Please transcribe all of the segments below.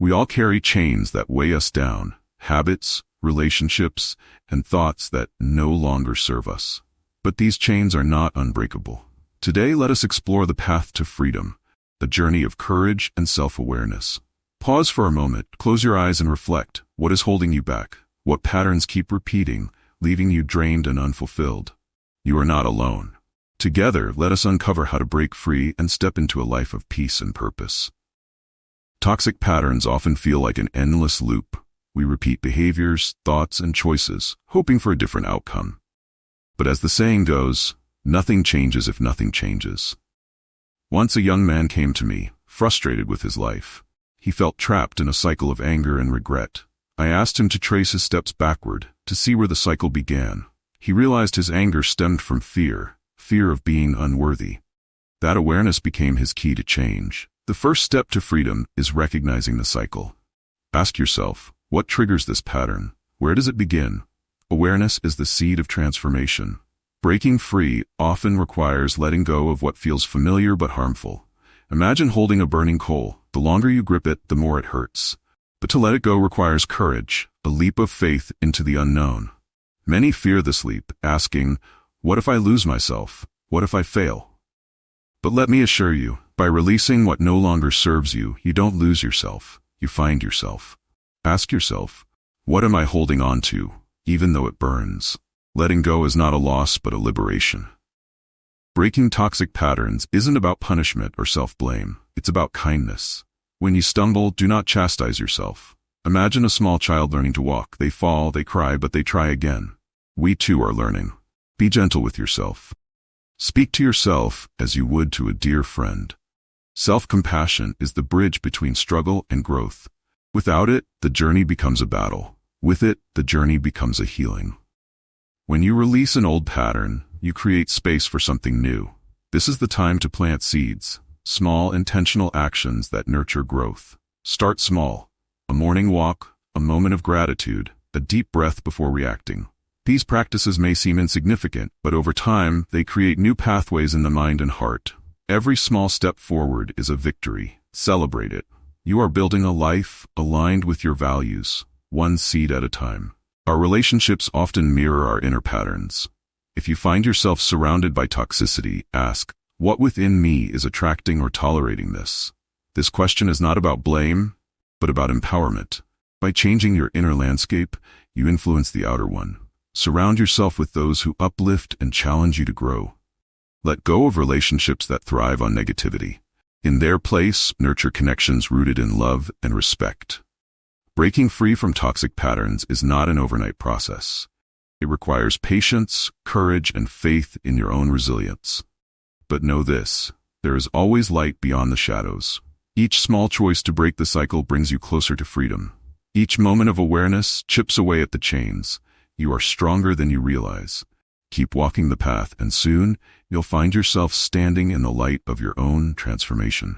We all carry chains that weigh us down, habits, relationships, and thoughts that no longer serve us. But these chains are not unbreakable. Today, let us explore the path to freedom, a journey of courage and self-awareness. Pause for a moment, close your eyes and reflect. What is holding you back? What patterns keep repeating, leaving you drained and unfulfilled? You are not alone. Together, let us uncover how to break free and step into a life of peace and purpose. Toxic patterns often feel like an endless loop. We repeat behaviors, thoughts, and choices, hoping for a different outcome. But as the saying goes, nothing changes if nothing changes. Once a young man came to me, frustrated with his life. He felt trapped in a cycle of anger and regret. I asked him to trace his steps backward, to see where the cycle began. He realized his anger stemmed from fear of being unworthy. That awareness became his key to change. The first step to freedom is recognizing the cycle. Ask yourself, what triggers this pattern? Where does it begin? Awareness is the seed of transformation. Breaking free often requires letting go of what feels familiar but harmful. Imagine holding a burning coal. The longer you grip it, the more it hurts. But to let it go requires courage, a leap of faith into the unknown. Many fear this leap, asking, what if I lose myself? What if I fail? But let me assure you, by releasing what no longer serves you, you don't lose yourself, you find yourself. Ask yourself, what am I holding on to, even though it burns? Letting go is not a loss but a liberation. Breaking toxic patterns isn't about punishment or self-blame, it's about kindness. When you stumble, do not chastise yourself. Imagine a small child learning to walk. They fall, they cry, but they try again. We too are learning. Be gentle with yourself. Speak to yourself as you would to a dear friend. Self-compassion is the bridge between struggle and growth. Without it, the journey becomes a battle. With it, the journey becomes a healing. When you release an old pattern, you create space for something new. This is the time to plant seeds, small intentional actions that nurture growth. Start small. A morning walk, a moment of gratitude, a deep breath before reacting. These practices may seem insignificant, but over time, they create new pathways in the mind and heart. Every small step forward is a victory. Celebrate it. You are building a life aligned with your values, one seed at a time. Our relationships often mirror our inner patterns. If you find yourself surrounded by toxicity, ask, what within me is attracting or tolerating this? This question is not about blame, but about empowerment. By changing your inner landscape, you influence the outer one. Surround yourself with those who uplift and challenge you to grow. Let go of relationships that thrive on negativity. In their place, nurture connections rooted in love and respect. Breaking free from toxic patterns is not an overnight process. It requires patience, courage, and faith in your own resilience. But know this, there is always light beyond the shadows. Each small choice to break the cycle brings you closer to freedom. Each moment of awareness chips away at the chains. You are stronger than you realize. Keep walking the path, and soon you'll find yourself standing in the light of your own transformation.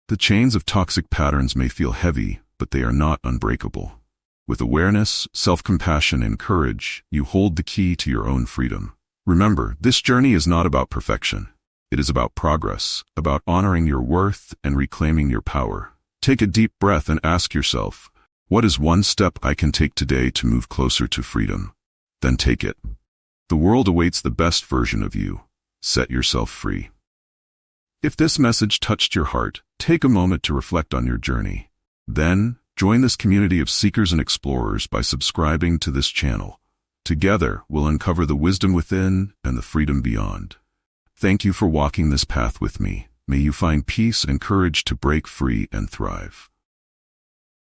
The chains of toxic patterns may feel heavy, but they are not unbreakable. With awareness, self-compassion, and courage, you hold the key to your own freedom. Remember, this journey is not about perfection. It is about progress, about honoring your worth and reclaiming your power. Take a deep breath and ask yourself, what is one step I can take today to move closer to freedom? Then take it. The world awaits the best version of you. Set yourself free. If this message touched your heart, take a moment to reflect on your journey. Then, join this community of seekers and explorers by subscribing to this channel. Together, we'll uncover the wisdom within and the freedom beyond. Thank you for walking this path with me. May you find peace and courage to break free and thrive.